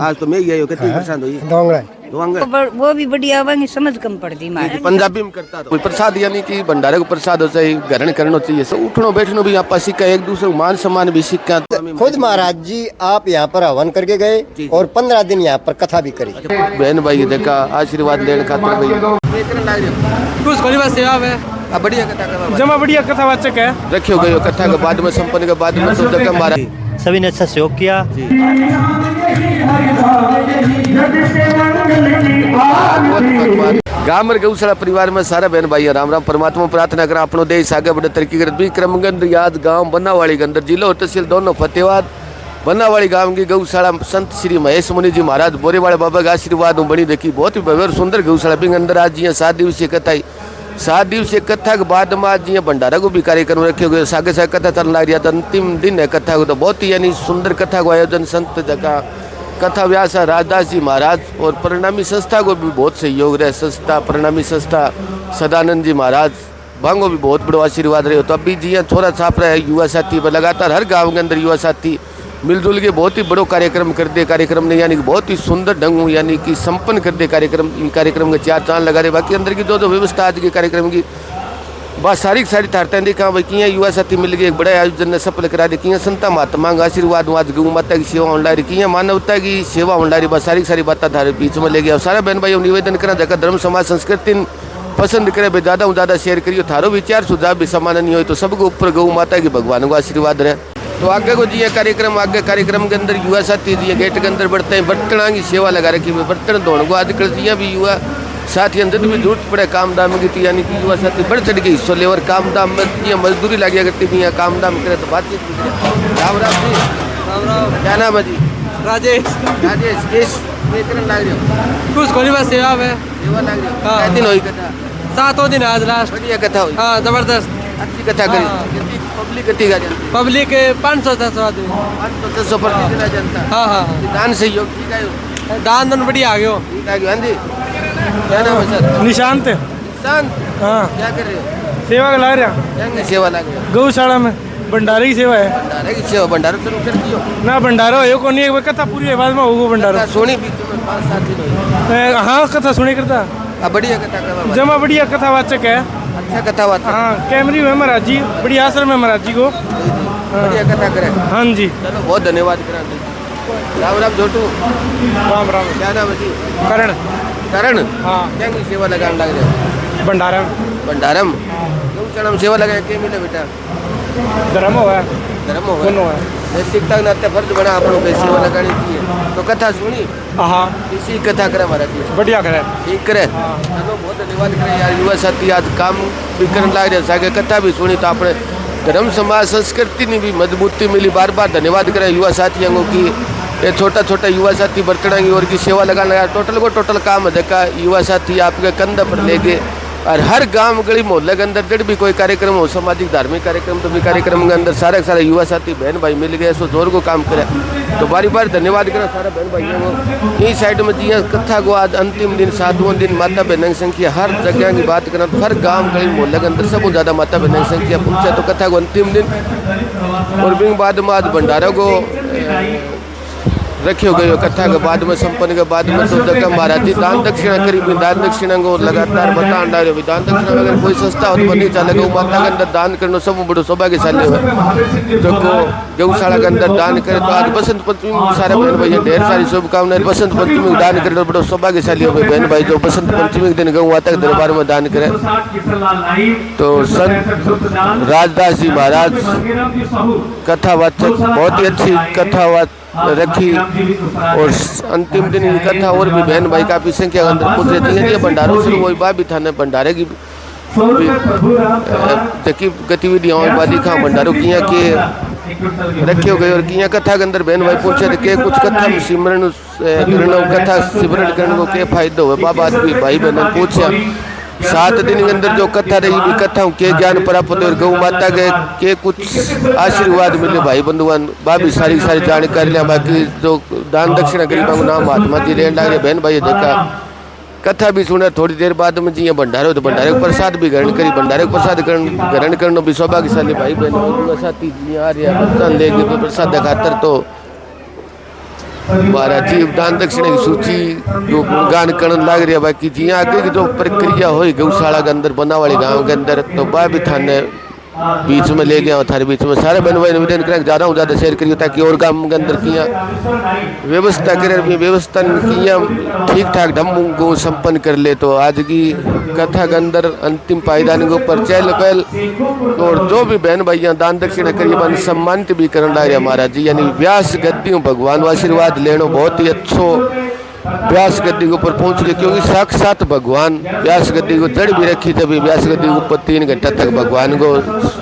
आज तो मैं ही आयो कितनी परेशान हुई दोंगड़ा वो भी बढ़िया आवांगी, समझ कम पड़ती मारे। पंजाबी में करता था कोई प्रसाद, यानी कि भंडारे को प्रसाद हो चाहिए, ग्रहण करना चाहिए, सब उठनो बैठनो भी यहाँ पर सीखा, एक दूसरे को मान सम्मान भी सीखा। खुद महाराज जी आप यहाँ पर हवन करके गए और 15 दिन यहाँ पर कथा भी करी। बहन भाई देखा आशीर्वाद लेने खातिर कुछ खोली बात सेवा में बढ़िया कथा करवा, जमा बढ़िया कथावाचक है। रखियो गयो कथा के बाद में संपन्न के बाद में तो जगह मारा सभी ने अच्छा सहयोग किया। गांव में गौशाला परिवार में सारा बहन भाई राम राम परमात्मा प्रार्थना करा अपनो देश आगे बढ़े तरक्की करे। विक्रमगंज याद गांव बनावाड़ी गंदर जिला और तहसील दोनों फतेहाबाद। बनावाड़ी गांव की गौशाला संत श्री महेश मुनि जी महाराज बोरेवाड़े बाबा का आशीर्वाद बनी देखी, बहुत ही भव्य और सुंदर गौशाला भी अंदर आज जी 7 दिवसीय कथा 7 दिवसीय कथा के बाद में आज जी भंडारा को भी कार्यक्रम रखे हुए, सागे सागे कथा चलने लग रहा था, अंतिम दिन है कथा को, तो बहुत ही यानी सुंदर कथा को आयोजन संत जगह कथा व्यास राजदास जी महाराज और परिणामी संस्था को भी बहुत सहयोग रहे। संस्था परिणामी संस्था सदानंद जी महाराज भांगो भी बहुत बड़ो आशीर्वाद रहे हो। तो अभी जी थोड़ा छाप रहा है युवा साथी पर, लगातार हर गांव के अंदर युवा साथी मिलजुल के बहुत ही बड़ो कार्यक्रम कर दे। कार्यक्रम ने यानी कि बहुत ही सुंदर ढंग यानी कि संपन्न कर दे कार्यक्रम के 4 चांद लगा रहे। बाकी अंदर की जो व्यवस्था आज के कार्यक्रम की बस सारी तारतें देखा भाई किया युवा साथी मिल गए, एक बड़ा आयोजन ने सफल करा दे। किया संता महात्मा का आशीर्वाद आज गौ माता की सेवा होने लगी, किया मानवता की सेवा होने लगी, बस सारी बातें थारे बीच में ले गया। सारा बहन भाई निवेदन करा जगह धर्म समाज संस्कृति पसंद करे भाई ज़्यादा शेयर करियो, थारो विचार सुझाव भी समान नहीं हो तो सबको ऊपर गौ माता की भगवान को आशीर्वाद रहे। तो आगे को जी कार्यक्रम के अंदर युवा साथी जी गेट के अंदर बढ़ते हैं, बर्तन की सेवा लगा रखी है, बर्तन धोने को आजकल जी भी युवा साथी अंदर भी जरूरत पड़े काम दाम की, तो यानी कि युवा साथी बढ़ चढ़ के हिस्सा ले और काम दाम में ये मजदूरी लगे करती भी, यहाँ काम दाम करे तो बातचीत भी करे। राम राम जी, राम राम, क्या नाम है जी? राजेश। केस लग रही हो कुछ खोली बात सेवा में सेवा लग रही हो, कितने दिन हुई कथा? 7 दिन आज लास्ट। बढ़िया कथा हुई, हाँ जबरदस्त अच्छी कथा करी। पब्लिक कथी का जनता? पब्लिक 500-600 आदमी, 500-600 प्रतिदिन जनता। हाँ दान सहयोग ठीक है, दान बढ़िया आ गयो, ठीक आ गयो। हाँ जी, क्या नाम है सर? निशांत। हाँ, क्या कर रहे हो? सेवा ला रहा, क्या सेवा लग रही है? गौशाला में भंडारे की सेवा है। भंडारे की सेवा, भंडारा शुरू कर दियो ना? भंडारा हो को नहीं, कथा पूरी बाद में होगा भंडारा। सोनी बीच में 5-7 दिन हुई। हाँ कथा सुनी करता, बढ़िया कथा करवा, जमा बढ़िया कथावाचक है, अच्छा कथावाचक। हाँ, कैमरी में महाराज जी बढ़िया आश्रम है महाराज जी को, बढ़िया कथा करे। हाँ जी, चलो बहुत धन्यवाद करा। राम राम छोटू। राम राम। क्या नाम है जी? करण। हाँ, क्या की सेवा लगाने लग रहे हो? भंडारम गौशाला में सेवा लगाए, क्या मिले बेटा? धर्म हुआ, नैतिकता नाते फर्ज बना आप लोग सेवा लगानी चाहिए। तो कथा सुनी? हाँ, इसी कथा करे महाराज जी, बढ़िया करे, ठीक करे। चलो बहुत धन्यवाद करे यार, युवा साथी आज काम भी करने लग रहे, सागे कथा भी सुनी तो अपने धर्म समाज संस्कृति ने भी मजबूती मिली। बार धन्यवाद करें युवा साथियों की, ये छोटा युवा साथी बर्तन की और की सेवा लगाना यार टोटल काम देखा। युवा साथी आपके कंधे पर लेके और हर गांव गली मोहल्ले के अंदर जब भी कोई कार्यक्रम हो, सामाजिक धार्मिक कार्यक्रम, तो भी कार्यक्रम के अंदर सारे युवा साथी बहन भाई मिल गए, सो जोर को काम करे। तो बार धन्यवाद करें सारा बहन भाइयों को। यही साइड में जी कथा को आज अंतिम दिन 7वां दिन माता बहनों की संख्या हर जगह की बात करें तो हर गांव गली मोहल्ले के अंदर सबसे ज़्यादा माता बहनों की संख्या पहुँचे। तो कथा को अंतिम दिन और भी बाद में आज भंडारा को रखे गए। कथा के बाद में संपन्न के बाद में तो जगह महाराज जी दान दक्षिणा करी, दान दक्षिणा को लगातार बतान डाले। दान दक्षिणा अगर कोई संस्था हो तो बनी चले गौ माता के अंदर दान करना सब बड़ो सौभाग्यशाली है। जो गौशाला के अंदर दान करे तो आज बसंत पंचमी सारे बहन भाई ढेर सारी शुभकामनाएं। बसंत पंचमी में दान करे तो बड़ो सौभाग्यशाली हो बहन भाई जो बसंत पंचमी के दिन गौ माता के दरबार में दान करे। तो संत राजदास जी महाराज कथावाचक बहुत ही अच्छी कथा रखी और अंतिम दिन की कथा और भी बहन भाई काफी संख्या के अंदर पूछ रही थी। भंडारों शुरू वही बात भी था न, भंडारे की गतिविधियाँ दिखा भंडारों किया के रखे हो गए और किया कथा के अंदर बहन भाई पूछे थे कि कुछ कथा सिमरन कथा सिमरन करने को क्या फायदा हुआ। बाबा भाई बहन पूछा 7 दिन के अंदर जो कथा रही भी कथा के ज्ञान प्राप्त और गौ माता के कुछ आशीर्वाद मिले भाई बंधुआन बाबी सारी जानकारी लिया। बाकी जो दान दक्षिणा गरीबों को नाम महात्मा जी रेन लगे बहन भाई देखा कथा भी सुना। थोड़ी देर बाद में जी भंडारे तो भंडारे को प्रसाद भी ग्रहण करी। भंडारे को प्रसाद ग्रहण करना भी सौभाग्यशाली भाई बहन साथी जी आ रहे हैं लेके प्रसाद खातर। तो महाराज जी दान दक्षिणा की सूची जो गुणगान करन लाग रहा बाकी जी आगे की जो प्रक्रिया हुई गौशाला के अंदर बनावाली गांव के अंदर तो बा भी थाने बीच में ले गया थारे बीच में सारे बन भाई निवेदन करें ज़्यादा ज़्यादा शेयर करिए ताकि और गांव के अंदर किया व्यवस्था करे व्यवस्था किया ठीक ठाक ढंग को संपन्न कर ले। तो आज की कथा के अंदर अंतिम पायदान के ऊपर चहल पहल और जो भी बहन भाइयाँ दान दक्षिणा करिए मन सम्मानित भी करने लग रहे महाराज जी यानी व्यास गद्दियों भगवान आशीर्वाद लेनो बहुत ही अच्छो व्यास गद्दी के ऊपर पहुंच गए क्योंकि साक्षात भगवान व्यास गद्दी को जड़ भी रखी तभी व्यास गद्दी के ऊपर 3 घंटा तक भगवान को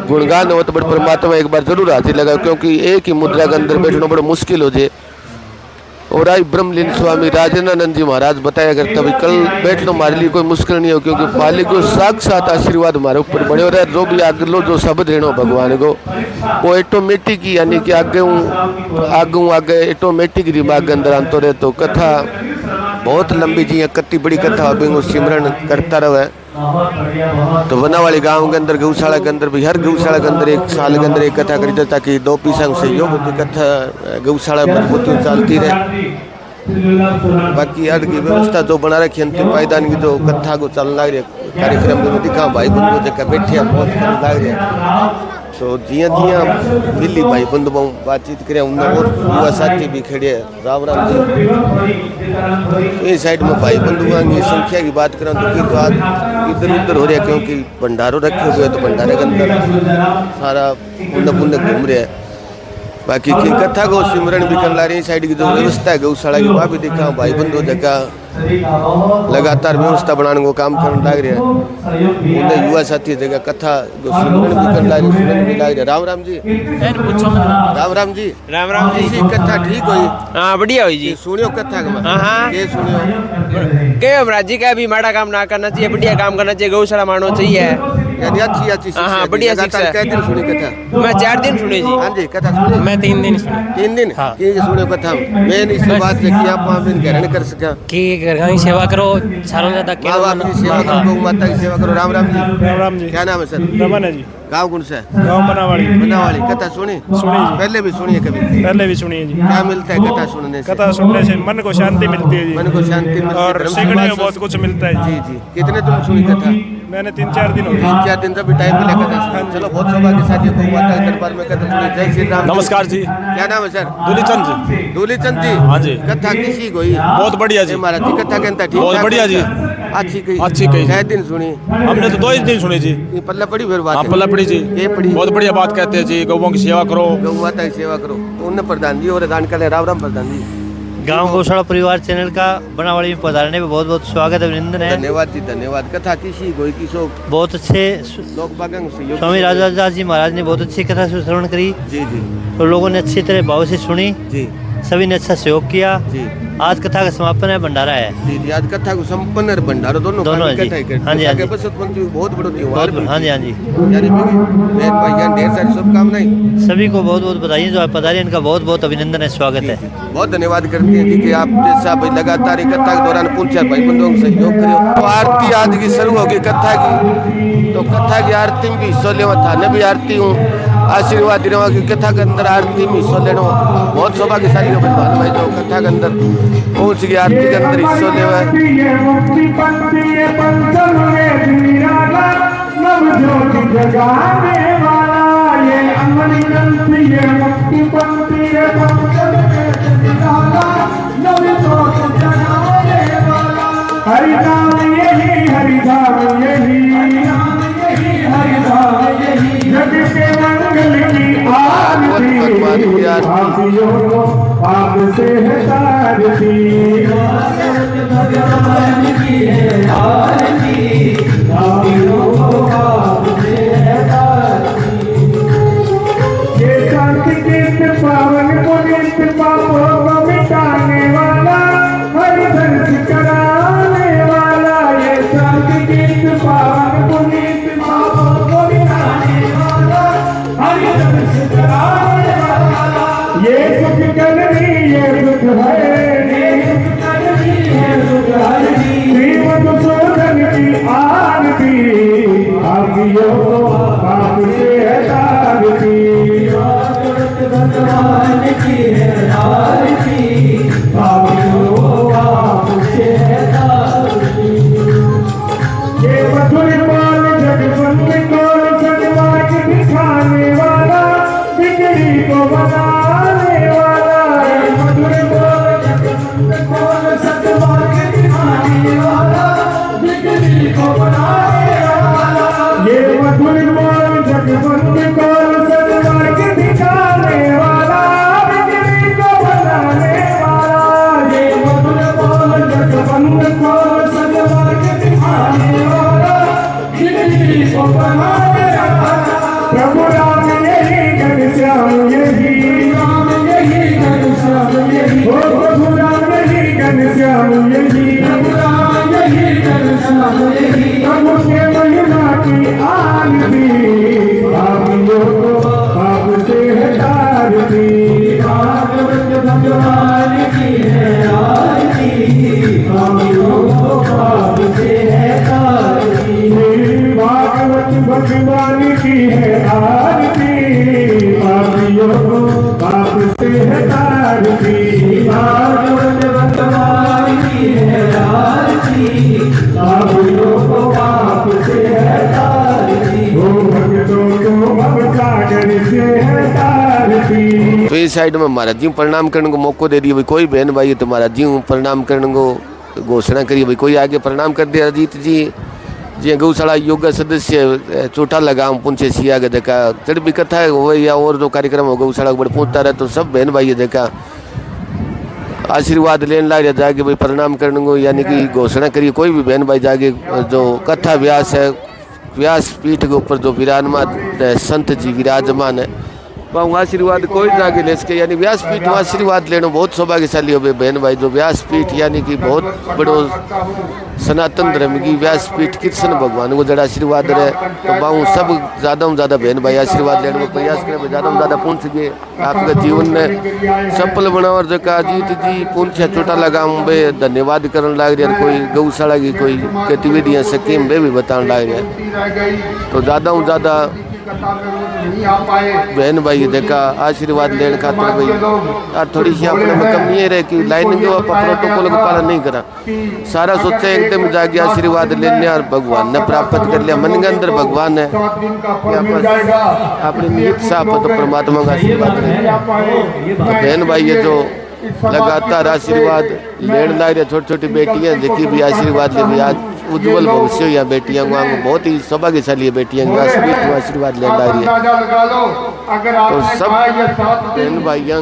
गुणगान हो तो बड़े परमात्मा एक बार जरूर हाजिर लगा क्योंकि एक ही मुद्रा के अंदर बैठना बड़ा मुश्किल हो जाए। और आई ब्रह्मलीन स्वामी राजेंद्रानंद जी महाराज बताया करता भाई कल बैठना हमारे लिए कोई मुश्किल नहीं हो क्योंकि मालिक को साक्षात आशीर्वाद हमारे ऊपर बने और जो भी आगे लो जो शब्द रहना भगवान को वो ऑटोमेटिक यानी कि आगे ऑटोमेटिक दिमाग के अंदर आते रहे। तो कथा बहुत लंबी जी कत्ती बड़ी कथा अभी वो सिमरन करता रहे। तो बनावाली गांव के अंदर गौशाला के अंदर भी हर गौशाला के अंदर एक साल के अंदर एक कथा करी जाए ताकि 2 पैसा सहयोग होती कथा गौशाला मजबूती चलती रहे। बाकी हर की व्यवस्था जो बना रखी अंतिम पायदान की जो कथा को चल लग रही कार्यक्रम में दिखा भाई बंधु जगह बैठे बहुत लग रहे। तो जिया जिया मिली भाई बंधु बातचीत करें उनमें और युवा साथी भी खड़े हैं राम राम जी। इस साइड में भाई बंधु की संख्या की बात करें तो आज इधर उधर हो रहा है क्योंकि भंडारों रखे हुए तो भंडारे के अंदर सारा पुण्य पुण्य घूम रहे हैं। बाकी की कथा को सिमरन भी कर ला रही साइड की जो व्यवस्था है गौशाला की वहाँ भी देखा भाई बंधु जगह लगातार व्यवस्था बनाने को काम करने लग रहे हैं। युवा साथी जगह कथा जो सिमरन भी कर ला रही सिमरन भी लग रहे। राम राम जी राम राम जी कथा ठीक हुई? हाँ बढ़िया हुई जी। सुनियो कथा हाँ सुनियो के महाराज जी का भी माड़ा काम ना करना चाहिए बढ़िया काम करना चाहिए गौशाला मानो चाहिए यानी अच्छी हाँ बढ़िया शिक्षा। कै दिन सुनी कथा? मैं 4 दिन सुनी जी। हाँ जी कथा सुनी मैं 3 दिन सुनी। 3 दिन हाँ। की सुनियो कथा मैं इस बात से कि आप 5 दिन ग्रहण कर सका कि घर की सेवा करो सारों ज्यादा माँ बाप की सेवा करो गौ माता की सेवा करो। राम राम जी क्या नाम है सर? रमन है जी। गाँव कौन सा है? गाँव बनावाली। बनावाली कथा सुनी जी। पहले भी सुनी है कभी? पहले भी सुनी है जी। क्या मिलता है कथा सुनने से? कथा सुनने से मन को शांति मिलती है जी। मन को शांति मिलती है और सीखने को बहुत कुछ मिलता है जी जी। कितने तुम सुनी कथा? मैंने 3-4 दिन हो गए। 3-4 दिन तक भी टाइम मिला कथा सुनने। चलो बहुत सौभाग्य साथ गौ माता के दरबार में कथा सुनी। जय श्री राम। नमस्कार जी। क्या नाम है सर? दूलीचंद जी। दूलीचंद जी हाँ जी। कथा किसी को ही बहुत बढ़िया जी। महाराज जी कथा कहता ठीक बहुत बढ़िया जी। अच्छी कही कही। दिन सुनी हमने तो 2 दिन सुनी जी। ये पल्ला पड़ी फिर बात हाँ पल्ला पड़ी जी। ये पड़ी बहुत बढ़िया बात कहते हैं जी गौओं की सेवा करो गौ माता की सेवा करो। उन्हें प्रधान जी और दान कर राम राम प्रधान जी। गांव गौशाला परिवार चैनल का बनावाड़ी में पधारने में बहुत बहुत स्वागत है अभिनंदन है। धन्यवाद जी धन्यवाद। कथा किसी कोई किसो बहुत अच्छे लोग बागंग से स्वामी राजा जी महाराज ने बहुत अच्छी कथा श्रवण करी जी जी तो लोगों ने अच्छी तरह भाव से सुनी जी सभी ने अच्छा सहयोग किया। जी आज कथा का समापन है भंडारा है जी जी। आज कथा को संपन्न और भंडारो दोनों है जी। हाँ जी हाँ जी बहुत बड़ा त्योहार हाँ जी हाँ जी यानी भाई ढेर सारी शुभकामनाएं सभी को बहुत बहुत बधाई जो पधारे इनका बहुत बहुत अभिनंदन है स्वागत है। बहुत धन्यवाद करते हैं कि आप जैसा भाई लगातार कथा के दौरान पूछा भाई बंधुओं को सहयोग करो। तो आरती आज की शुरू होगी कथा की तो कथा की आरती में भी हिस्सा लेवा था न भी आरती हूँ आशीर्वाद देने की कथा के अंदर आरती में हिस्सा लेना बहुत सौभाग्यशाली हो भाई जो कथा के अंदर पहुँच गया आरती के अंदर हिस्सा लेवा आपसे है तारती ये शांति के पावन पुनित पापों को मिटाने वाला हरि दर्श कराने वाला ये शांति के पावन पुनित पापों को मिटाने वाला हरि दर्श कराने वाला ये सुख करनी ये सुख हरनी श्रीमद शोधन की आरती आरतियों पाप से है तारती भगवान की है आरती किसी को बनाया प्रभु राम यही घनश्याम यही राम यही घनश्याम यही ओ प्रभु राम यही घनश्याम यही प्रभु राम यही घनश्याम यही प्रभु के महिमा की आरती पापियों को पाप से हटाती भागवत भगवान की है आरती पापियों को पाप से हटाती भागवत भगवान की है आरती पापियों को पाप से हटाती भागवत भगवान की है आरती पापियों को पाप से हटाती ओ भक्तों को भवसागर से हटाती। तो इस साइड में महाराज जी प्रणाम करने को मौको दे दिए भाई, कोई बहन भाई है तो महाराज जी प्रणाम करने को घोषणा करिए भाई, कोई आगे प्रणाम कर दिया। अजीत जी जी गौशाला योगा सदस्य चौटाला गाँव पुंछे सिया के देखा चढ़ भी कथा हो या और जो कार्यक्रम हो गौशाला को बड़े पहुँचता रहे तो सब बहन भाई देखा आशीर्वाद लेने ला जाके भाई प्रणाम करने को, यानी कि घोषणा करिए कोई भी बहन भाई जाके जो कथा व्यास है व्यास पीठ के ऊपर जो विराजमान संत जी विराजमान है वहाँ आशीर्वाद कोई जाके ले सके, यानी व्यासपीठ में आशीर्वाद लेना बहुत सौभाग्यशाली हो बहन भाई। जो व्यासपीठ यानी कि बहुत बड़ो सनातन धर्म की व्यासपीठ कृष्ण भगवान को जरा आशीर्वाद रहे तो बाहू सब ज़्यादा से ज़्यादा बहन भाई आशीर्वाद लेने को प्रयास करें, ज़्यादा से ज़्यादा पहुँच गए आपके जीवन में सफल बनाओ। और जो अजीत जी पूछा चौटाला गाँव में धन्यवाद करने लग रहा, कोई गौशाला की कोई गतिविधियाँ स्कीम वे भी बताने लग रहा, तो ज़्यादा से ज़्यादा बहन भाई देखा आशीर्वाद लेने खातिर भाई यार थोड़ी सी अपने में कमी ये रहे कि लाइन के प्रोटोकॉल का पालन नहीं करा, सारा सोचा एकदम जाके आशीर्वाद लेने और भगवान ने प्राप्त कर लिया। मन के अंदर भगवान है अपनी नियत साफ तो परमात्मा का आशीर्वाद है। तो बहन भाई ये जो लगातार आशीर्वाद लेने ला रहे छोटी छोटी बेटियां देखी भी आशीर्वाद ले भी आज उज्जवल भविष्य या बेटियां को बहुत ही सौभाग्यशाली है बेटियां आशीर्वाद ले ला रही है। तो सब बहन भाइयों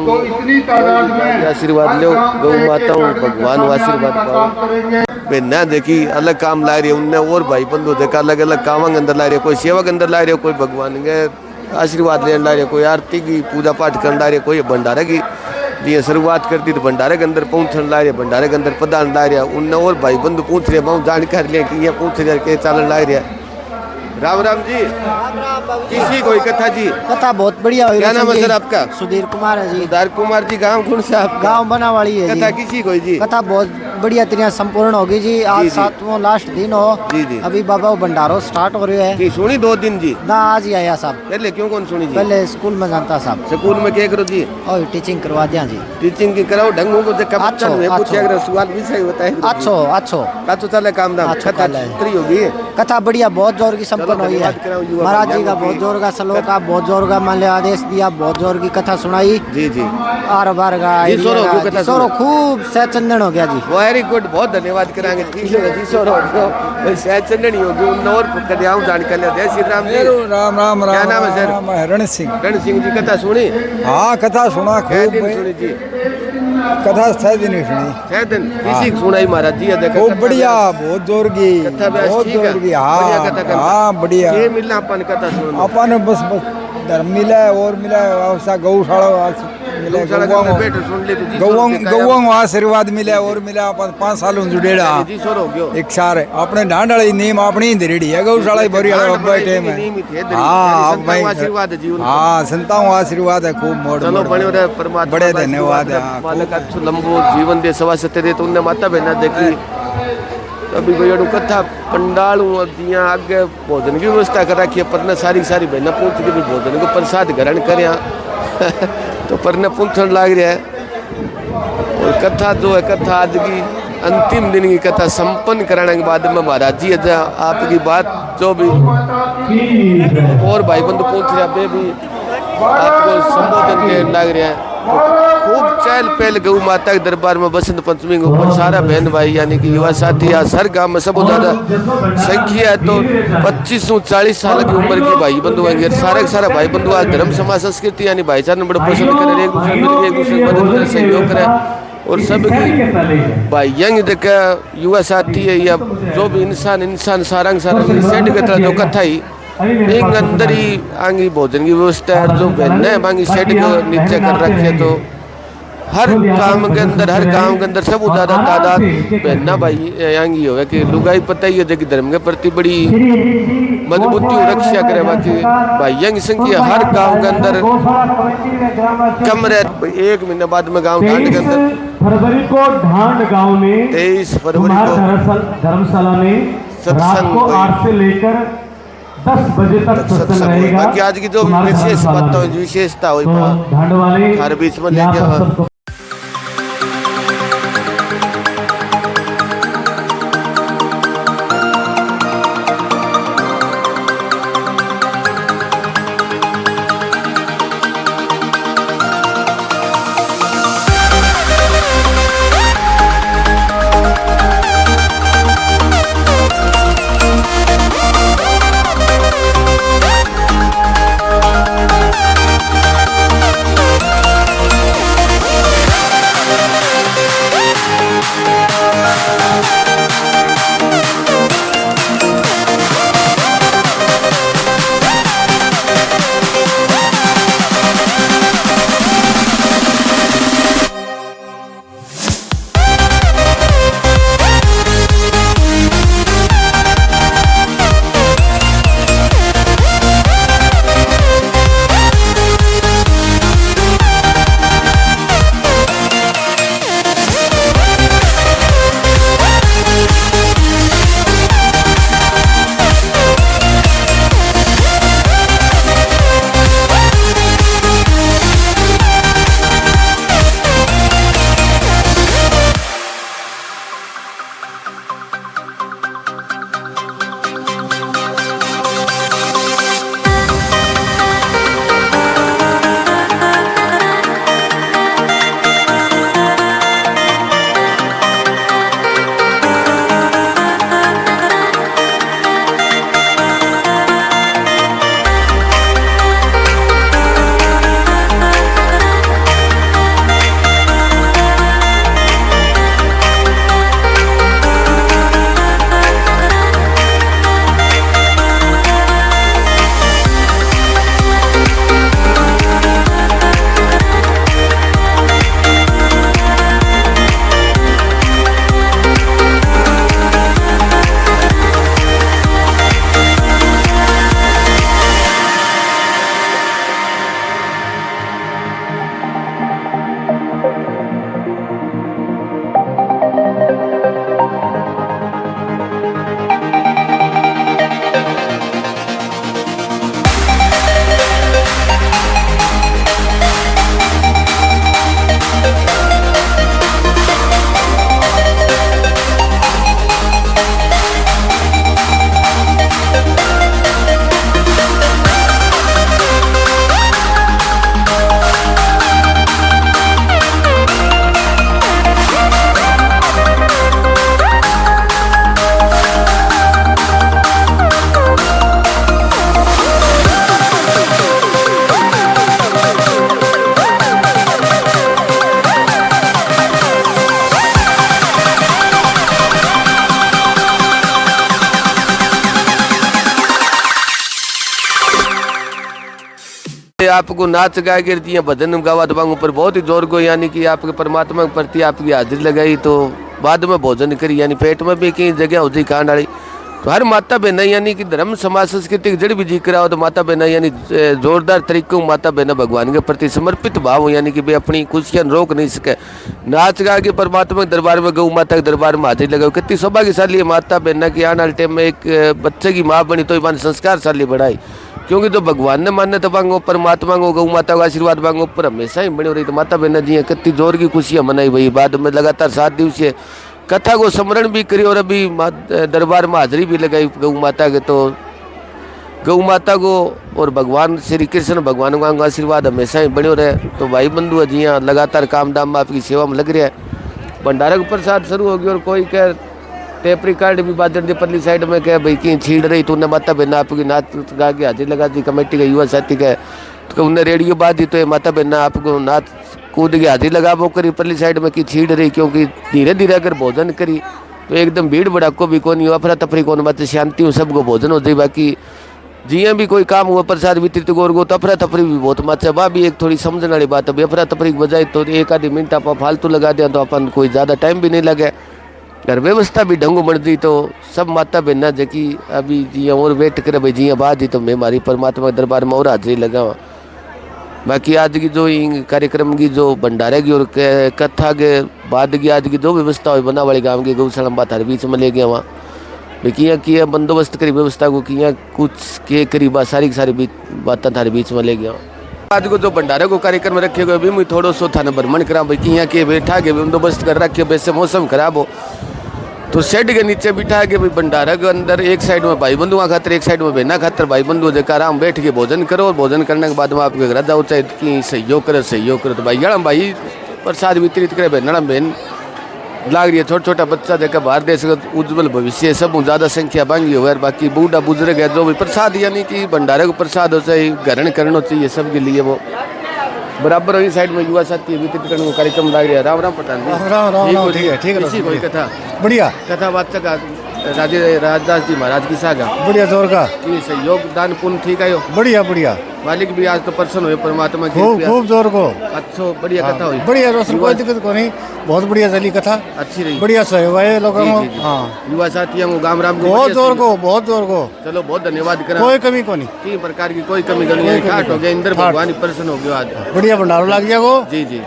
आशीर्वाद लो, गौ माताओं भगवान आशीर्वाद पाओ ना देखी अलग काम ला रही है उनने और भाई बंधु देखा अलग अलग काम के अंदर ला रहे, कोई सेवा के अंदर ला रहे, कोई भगवान के आशीर्वाद लेने ला रहे, कोई आरती की पूजा पाठ करने ला रहे, कोई भंडारे की जी शुरुआत करती तो भंडारे के अंदर पहुँचने ला रहे, भंडारे के अंदर प्रदान ला रहा उनने और भाई बंधु पूछ रहे बहुत जानकारी ले कि ये पूछ रहे के चालन ला रहा। राम राम जी, किसी कोई कथा जी कथा बहुत बढ़िया हुई। क्या नाम है सर आपका? सुधीर कुमार है जी। सुधार कुमार जी, गाँव कौन सा आपका? गाँव बनावाली है कथा किसी कोई जी? कथा बहुत बढ़िया तरह संपूर्ण होगी जी। आज 7वां लास्ट दिन हो जी जी। अभी बाबा भंडारो स्टार्ट हो रहे है। सुनी 2 दिन जी ना आज ही आया साहब। पहले क्यों कौन सुनी जी? पहले स्कूल में जानता साहब। स्कूल में क्या करो जी? और टीचिंग करवा दिया जी। टीचिंग की कराओ ढंग को सवाल विषय बताए अच्छो चले काम दाम कथा होगी। कथा बढ़िया बहुत जोर की संपन्न हुई है। महाराज जी का बहुत जोर का श्लोक का बहुत जोर का मान लिया आदेश दिया, बहुत जोर की कथा सुनाई जी जी। आर बार का सोरो खूब सहचंदन हो गया जी। वेरी गुड, बहुत धन्यवाद करांगे जी। सोरो सहचंदन ही होगी उन और कल्याण जानकारी ले। श्री राम जी। राम राम। क्या नाम है सर? रण सिंह। रण सिंह जी, कथा सुनी? हाँ कथा सुना खूब सुनी जी। कथा 6 दिन सुनी। 6 दिन किसी सुनाई महाराज जी? देखो खूब बढ़िया, बहुत जोर की, बहुत जोर की। हाँ बढ़िया। ये मिलना अपन कथा सुन अपन बस धर्म मिला और मिला ऐसा गौशाला मिला, गौओं आशीर्वाद मिला और मिला। अपन 5 सालों जुड़ेड़ा एक सार अपने ढांड वाली नीम अपनी धरेड़ी है गौशाला भरी बैठे में। हाँ आशीर्वाद जीवन। हाँ संताओं आशीर्वाद है खूब मोड़। चलो बड़े धन्यवाद है। मालक अच्छो लंबो जीवन दे, सवा सत्य दे। तो उनने माता बहना देखी अभी भैया कथा पंडाल दिया आगे भोजन की व्यवस्था कर रखी है, पर ने सारी बहना पूछ के भी भोजन को प्रसाद ग्रहण कर तो पर ने पूछने लग रहा है। और कथा जो है कथा आज की अंतिम दिन की कथा संपन्न कराने के बाद में महाराज जी आपकी बात जो भी और भाई बंधु पूछ रहे वे भी आपको संबोधन देने लग रहे हैं। खूब चहल पहल गौ माता के दरबार में बसंत पंचमी के ऊपर सारा बहन भाई यानी कि युवा साथी हर गांव में सब ज्यादा संख्या है तो 25 से 40 साल की उम्र के भाई बंधु आएंगे। सारा भाई बंधु आज धर्म समाज संस्कृति यानी भाईचारा बड़े पसंद करें, एक दूसरे मिलकर एक दूसरे की मदद करें, सहयोग करें। और सबकी भाई यंग देखा युवा साथी है या जो भी इंसान सारंग सेट के तरह जो कथा ही एक अंदर ही आंगी भोजन की व्यवस्था है जो बहन है मांगी सेट को नीचे कर रखे तो हर काम के अंदर सब ज्यादा तादाद बहना भाई आंगी हो कि लुगाई पता ही है कि धर्म के प्रति बड़ी मजबूती रक्षा करे बाकी भाई यंग संख्या हर गांव के अंदर कम रहे। 1 महीने बाद में गांव ढांड के अंदर फरवरी को ढांड गांव में 23 फरवरी को धर्मशाला में सत्संग 8 से लेकर 10 बजे तक सत्संग रहेगा। बाकी आज की जो विशेषता हुई ढांड वाले हर बीच में ले गया आपको नाच गा कर दिए भजन गावा दबांग ऊपर बहुत ही जोर को यानी कि आपके परमात्मा के प्रति आपकी हाजिरी लगाई तो बाद में भोजन करी यानी पेट में भी कई जगह हो जाए खाने वाली तो हर माता बहना यानी कि धर्म समाज संस्कृति जड़ भी जिक्र हो तो माता बहना यानी जोरदार तरीकों माता बहना भगवान के प्रति समर्पित भाव यानी कि वे अपनी खुशियां रोक नहीं सके नाच गा के परमात्मा के दरबार में गौ माता के दरबार में हाजिरी लगाओ कितनी सौभाग्यशाली है माता बहना की आने वाले टाइम में एक बच्चे की माँ बनी तो ईमान संस्कारशाली बढ़ाई क्योंकि तो भगवान ने मान्य तो मांगो परमात्मा को गौ माता का आशीर्वाद मांगो पर हमेशा ही बनी हो रही तो माता बहना जी कितनी जोर की खुशियाँ मनाई भाई बाद में लगातार 7 दिवसीय कथा को स्मरण भी करी और अभी दरबार में हाजिरी भी लगाई गौ माता के तो गौ माता को और भगवान श्री कृष्ण भगवान का आशीर्वाद हमेशा ही बने रहे तो भाई बंधु जी हाँ लगातार काम दाम में आपकी सेवा में लग रहा है। भंडारा का प्रसाद शुरू हो गया और कोई कह टेप रिकॉर्ड भी बाजन दी पल्ली साइड में कह भाई कहीं छीड़ रही तो उन्हें माता बहना आपकी नाच गा के हाजिर लगा दी कमेटी का युवा साथी का तो उन्हें रेडियो बात दी तो ये माता बहना आपको नाच कूद के हाजिरी लगाबो करी परली साइड में की छीड़ रही, क्योंकि धीरे धीरे अगर भोजन करी तो एकदम भीड़ भड़ाको भी कौन हो, अफरा तफरी कौन बात, शांति हो, सबको भोजन हो जाए। बाकी जिया भी कोई काम हुआ प्रसाद वितरित गोर गो तो अफरा तफरी भी बहुत मचा, वह भी एक थोड़ी समझने वाली बात है। अफरा तफरी की बजाय तो एक आधी मिनट आप फालतू लगा दिया तो अपन कोई ज़्यादा टाइम भी नहीं लगे, अगर व्यवस्था भी ढंगो बन दी तो सब माता बहना जकी अभी जिया और वेट करे भाई जिया बाद ही तो मैं हमारी परमात्मा के दरबार में और हाजिरी लगावा। बाकी आज की जो कार्यक्रम की जो भंडारे की और कथा के बाद की आज की जो व्यवस्था हुई बना वाली गाँव की गौशाला बात हर बीच में ले गया वहाँ किया किया बंदोबस्त करी व्यवस्था को किया कुछ के करीबा सारी की सारी बातें थारे बीच में ले गया। आज को जो भंडारे को कार्यक्रम रखे गए भी मुझे थोड़ा सो थाने भ्रमण करा भाई किया के बैठा के बंदोबस्त कर रखे, वैसे मौसम खराब हो तो शेड के नीचे बिठा के भाई भंडारा के अंदर एक साइड में भाई बंधुआ खातर एक साइड में बहना खातर भाई बंधु जगह आराम बैठ के भोजन करो और भोजन करने के बाद में आपके घर जाओ चाहे कि सहयोग करो तो भाई प्रसाद वितरित करे बहना बहन लाग रही है छोटा छोटा बच्चा देखा बाहर देश का उज्जवल भविष्य सब ज़्यादा संख्या बांगी हो यार। बाकी बूढ़ा बुजुर्ग है जो भी प्रसाद यानी कि भंडारे को प्रसाद हो चाहिए ग्रहण करना चाहिए सबके लिए, वो बराबर वही साइड में युवा साथी वितरित करने को कार्यक्रम लाग रहा है। राम राम पठान जी, ठीक है कोई कथा बढ़िया कथा बादशाह राजे राजदास जी महाराज की सागा बढ़िया जोर का सहयोग दान पुण्य ठीक आयो बढ़िया बढ़िया मालिक भी आज तो प्रसन्न हुए परमात्मा की खूब खूब जोर को अच्छो बढ़िया कथा हुई बढ़िया रोशन कोई दिक्कत को नहीं, बहुत बढ़िया चली कथा अच्छी रही बढ़िया सहयोग है लोगों को। हाँ युवा साथियों को गाम राम बहुत जोर को चलो बहुत धन्यवाद करा, कोई कमी को नहीं, तीन प्रकार की कोई कमी नहीं, ठाट हो गया इंद्र भगवान ही प्रसन्न हो गया आज बढ़िया भंडारो लग गया वो जी जी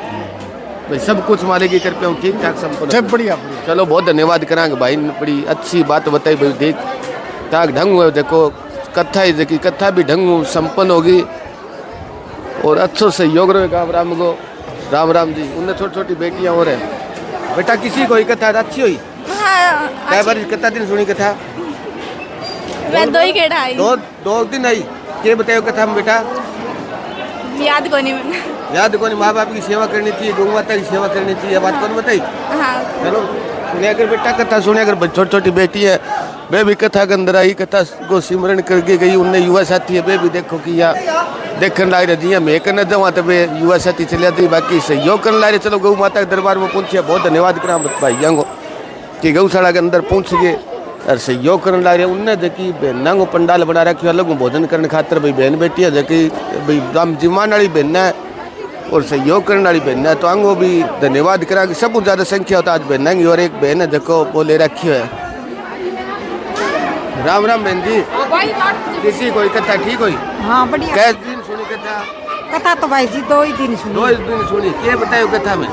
भाई सब कुछ मालिक की कृपा ठीक ठाक संपन्न सब बढ़िया। चलो बहुत धन्यवाद करांगे भाई ने बड़ी अच्छी बात बताई भाई देख ताक ढंग हुआ देखो कथा ही देखी कथा भी ढंग संपन्न होगी और अच्छो सहयोग रहेगा राम को। राम राम जी उन्हें छोटी छोटी बेटियां और है बेटा किसी को कथा अच्छी हुई कई बार कथा दिन सुनी कथा दो दिन आई के बताओ कथा में बेटा याद को नहीं मैंने याद को नहीं, माँ बाप की सेवा करनी चाहिए, गौ माता की सेवा करनी चाहिए, बात कौन बताई। चलो सुनिया कर बेटा कथा सुनिया कर छोटी छोटी बेटी है वे भी कथा के अंदर आई कथा को सिमरण करके गई, उनने युवा साथी है वे भी देखो कि यहाँ देखने लग रहे जी मैं करने जाऊँ तो वे युवा साथी चले जाती बाकी सहयोग करने लग रहे। चलो गौ माता के दरबार में पहुँचे बहुत धन्यवाद करा भाइयों को कि गौशाला के अंदर पहुँच गए और सहयोग करने लग रहे। उनने जबकि बहना को पंडाल बना रखे अलग भोजन करने खातर भाई बहन बेटी है जबकि भाई राम जिमान वाली बहन है और सहयोग करने वाली बहन है तो आंगो भी धन्यवाद करा कि सब ज़्यादा संख्या होता आज बहना की और एक बहन है देखो वो ले रखी है। राम राम बहन जी किसी कोई कथा ठीक हुई हाँ बढ़िया कैसे दिन सुनी कथा कथा तो भाई जी 2 ही दिन सुनी 2 दिन सुनी क्या बतायो कथा में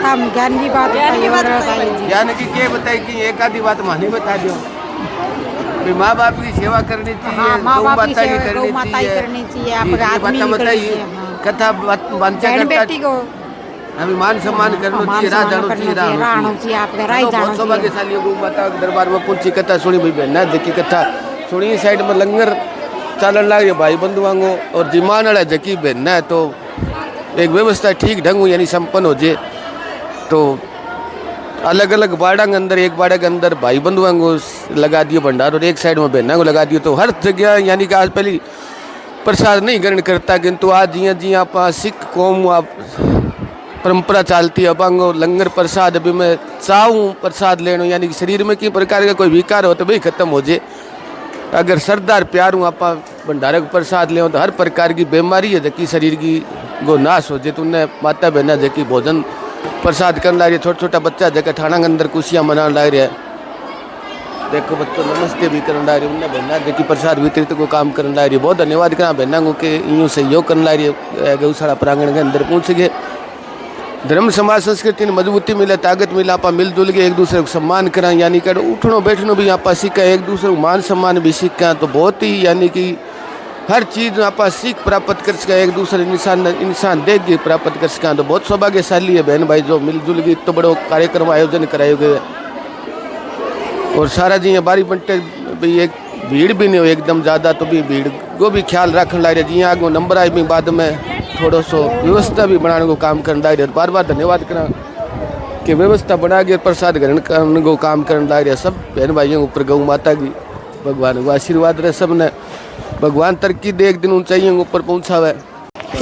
हम ज्ञान की बात ज्ञान की क्या बताई कि एक आधी बात मानी बता दो माँ बाप की सेवा करनी चाहिए, माँ बाप की गौ माता ही करनी चाहिए, बताइए कथा बेटी को हमें मान सम्मान करना चाहिए, राह जानो चाहिए, बहुत सौभाग्यशाली गौ माता के दरबार में पूछी कथा सुनी भाई बहना जकी कथा सुनी साइड में लंगर चलन लग रही भाई बंधुओं को और जिमान वाला जकी बहना है तो एक व्यवस्था ठीक ढंग यानी संपन्न हो जाए तो अलग अलग बाड़ा के अंदर एक बाड़ा के अंदर भाई बंधुओं को लगा दियो भंडार और एक साइड में बहना को लगा दियो तो हर जगह यानी कि आज पहले प्रसाद नहीं ग्रहण करता किंतु आज जिया जिया आप सिख कौम आप परंपरा चलती है अब लंगर प्रसाद अभी मैं चाहूँ प्रसाद लेना यानी कि शरीर में किसी प्रकार का कोई विकार हो तो भाई खत्म हो जाए। अगर सरदार प्यार हूँ आप भंडारे को प्रसाद ले तो हर प्रकार की बीमारी है जबकि शरीर की गो नाश हो जाए तो उन्हें माता बहना जबकि भोजन प्रसाद करने लग रही है। छोटा छोटा बच्चा जगह थाना के अंदर खुशियाँ मनाने लग रहा है देखो बच्चों नमस्ते भी करने लग रही है उन्हें बहना जबकि प्रसाद वितरित को काम करने लग रही है। बहुत धन्यवाद करा बहना को कि यूँ सहयोग करने लग रही है गौशाला प्रांगण के अंदर पहुँच गए। धर्म समाज संस्कृति ने मजबूती मिले ताकत मिला आप मिलजुल के एक दूसरे को सम्मान करा यानी कि उठनो बैठनो भी आप सीखा एक दूसरे को मान सम्मान भी सीखा तो बहुत ही यानी कि हर चीज़ आप सीख प्राप्त कर सका एक दूसरे इंसान देख के प्राप्त कर सका तो बहुत सौभाग्यशाली है बहन भाई जो मिलजुल के इतना बड़ो कार्यक्रम आयोजन कराए गए और सारा जी बारी बंटे भाई एक भीड़ भी नहीं हो एकदम ज़्यादा तो भी भीड़ को भी ख्याल रखने लग रहे जी आगो नंबर आए भी बाद में थोड़ा सो व्यवस्था भी बनाने को काम करने लग रहे बार बार धन्यवाद करा कि व्यवस्था बना के प्रसाद ग्रहण करने को काम करने लग रहे सब बहन भाइयों ऊपर गौ माता की भगवान को आशीर्वाद रहे सब ने भगवान तरक्की दे एक दिन ऊंचाइयों ऊपर पहुँचा हुआ है।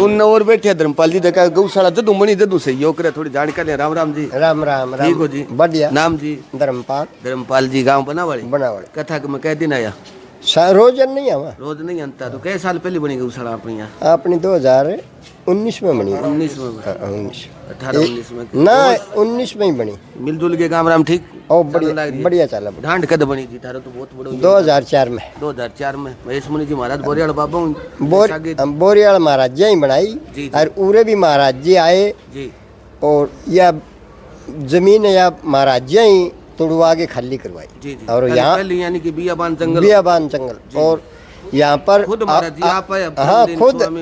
उन और बैठे धर्मपाल जी देखा गौशाला जदू मनी जदू सहयोग करे थोड़ी जानकारी। राम राम जी। राम राम ठीक हो जी। बढ़िया। नाम जी? धर्मपाल। धर्मपाल जी गांव बनावाड़ी। बनावाड़ी। कथा के मैं कह दिन आया रोज नहीं आवा। रोज नहीं आता तो कई साल पहले बनी गौशाला अपनी यहाँ? अपनी 2019 में बनी। 19 में? 18-19 में ना 19 में ही बनी। मिलजुल के काम राम ठीक? ओ बढ़िया बढ़िया चला। ढांड कद बनी थी थारा तो बहुत बड़ो? 2004 में। 2004 में महेश मुनि जी महाराज बोरियाल बाबा बोरियाल महाराज जी ही बनाई और उरे भी महाराज जी आए जी। और या जमीन या महाराज जी ही तुड़वा के खाली करवाई जी। और यहाँ यानी कि बियाबान जंगल और यहाँ पर खुद महाराज जी आप आए? हाँ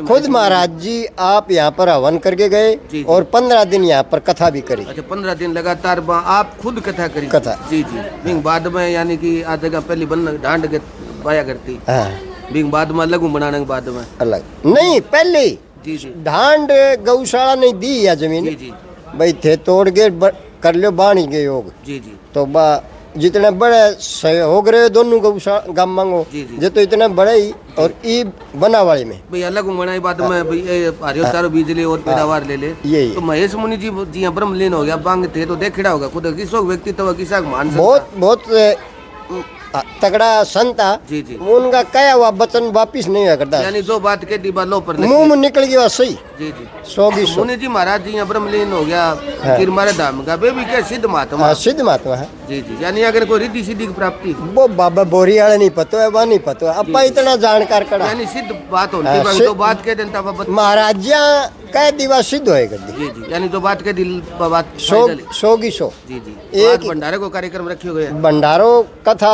खुद महाराज जी आप यहाँ पर हवन करके गए और 15 दिन यहाँ पर कथा भी करी। अच्छा 15 दिन लगातार आप खुद कथा करी? कथा जी जी। बिंग बाद में यानी कि आ जगह पहले बन ढांड के पाया करती। हाँ। बिंग बाद में अलग बनाने के बाद में अलग नहीं पहले जी जी। ढांड गौशाला नहीं दी या जमीन जी जी। भाई थे तोड़ के कर लो बाणी के योग जी जी। तो जितने बड़े सहयोग रहे दोनों गौशाला गाँव मांगो जो तो इतने बड़े ही और ई बनावाड़ी में भाई अलग बनाई बाद में भाई हरियो चारो बिजली और पैदावार ले ले यही तो महेश मुनि जी जी ब्रह्मलीन हो गया बांग थे तो देखड़ा होगा खुद किसो व्यक्ति तो किसा मान बहुत तगड़ा संत था। जी जी। उनका कया हुआ वचन वापिस नहीं हुआ करता। यानी जो बात के दिबा लो पर मुंह में निकल गया सही। जी जी। 100 मुनि जी महाराज जी यहाँ ब्रह्मलीन हो गया फिर मारे धाम का वे भी क्या सिद्ध महात्मा? सिद्ध महात्मा है। जी जी। यानी अगर कोई रिद्धि सिद्धि की प्राप्ति वो बाबा बोरी वाले नहीं पता है वह नहीं पता है अपा इतना जानकार करा यानी सिद्ध बात होती तो बात के दिन महाराज कह दिवा सिद्ध होए कर दी। जी जी। यानी जो बात के दिल बात 100 की 100। जी जी। एक भंडारे को कार्यक्रम रखे गए भंडारो कथा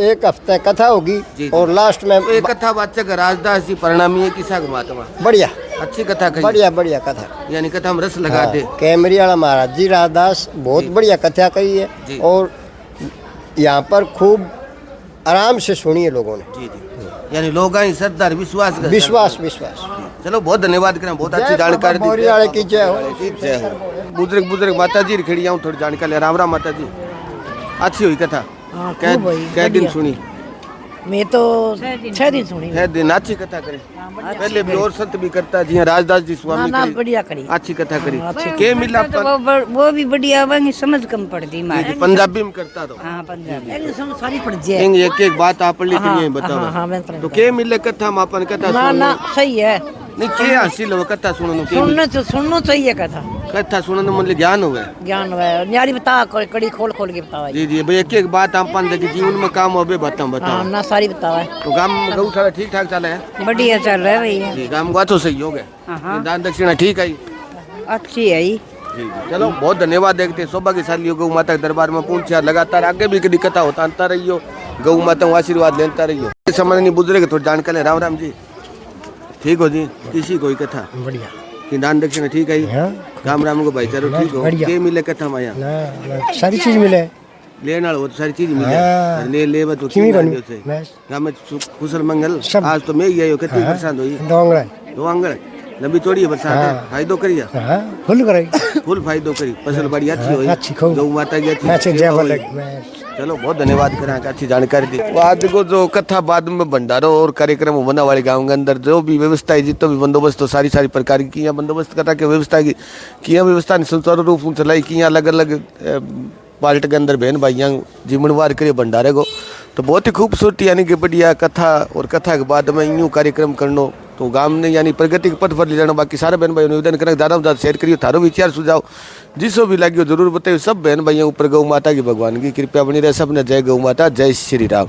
एक हफ्ते कथा होगी और लास्ट में एक कथा वाचक राजदास जी परिणामी है किसा महात्मा बढ़िया अच्छी कथा कही। बढ़िया कथा यानी कथा में रस लगा दे। कैमरी वाला महाराज जी राजदास बहुत बढ़िया कथा कही है और यहाँ पर खूब आराम से सुनी है लोगों ने। जी जी। यानी लोग श्रद्धा विश्वास। चलो बहुत धन्यवाद करें बहुत अच्छी जानकारी की जय हो। बुजुर्ग माता जी खड़ी आऊँ थोड़ी जानकारी। राम राम माता जी। अच्छी हुई कथा? कै दिन सुनी? मैं तो 6 दिन सुनी। 6 दिन अच्छी कथा करी। पहले भी और संत भी करता जी राजदास जी स्वामी ना बढ़िया करी अच्छी कथा करी। के मिला वो भी बढ़िया वही समझ कम पड़ती हमारे। पंजाबी में करता तो हाँ पंजाबी सारी पड़ जाए। एक बात आप पढ़ ली थी बताओ तो के मिले कथा में अपन कथा ना सही है नहीं के हासिल हो कथा सुनना चाहिए कथा सुनने मतलब ज्ञान हुआ न्यारी बता कड़ी खोल के बतावा। जी जी। भाई एक बात हम पान देखिए जीवन में काम हो बताओ ना सारी बतावा। तो गांव गौशाला ठीक ठाक चला है? बढ़िया चल रहा है भैया जी। गांव का तो सहयोग है दान दक्षिणा ठीक है अच्छी है जी। चलो बहुत धन्यवाद। देखते सौभाग्यशाली गौ माता के दरबार में पहुंचा लगातार आगे भी कभी कथा होता अंता रहियो गौ माता आशीर्वाद लेता रहियो। समझ नहीं बुजुर्ग थोड़ी जानकारी। राम राम जी। ठीक हो जी। किसी कोई कथा बढ़िया कि दान दक्षिणा ठीक है राम राम को भाईचारो ठीक हो के मिले कथा माया सारी चीज मिले लेना हो सारी चीज मिले ले तो गाँव में कुशल मंगल आज तो मैं ही कितनी बरसात हुई? 2 आंगड़ लंबी चौड़ी है बरसात फायदो करिए फुल फायदो करी फसल बड़ी अच्छी हुई गौ माता की अच्छी। चलो बहुत धन्यवाद करें अच्छी जानकारी दी। आज को जो कथा बाद में भंडारो और कार्यक्रम होने वाले गाँव के अंदर जो भी व्यवस्था है जितना भी बंदोबस्त हो सारी प्रकार की किया बंदोबस्त कथा के व्यवस्था की किया व्यवस्था सुचारू रूप से चलाई किया अलग अलग पार्ट के अंदर बहन भाइयाँ जीवनवार करे भंडारे को तो बहुत ही खूबसूरती यानी कि बढ़िया कथा और कथा के बाद में यूँ कार्यक्रम करनो तो गांव ने यानी प्रगति के पथ पर ले जाना। बाकी सारे बहन भाई निवेदन करें ज़्यादा से ज़्यादा शेयर करिए थारो विचार सुझाव जिसो भी लगे जरूर बताइए। सब बहन भाइयों ऊपर गौ माता की भगवान की कृपया बनी रहे। सबने जय गौ माता जय श्री राम।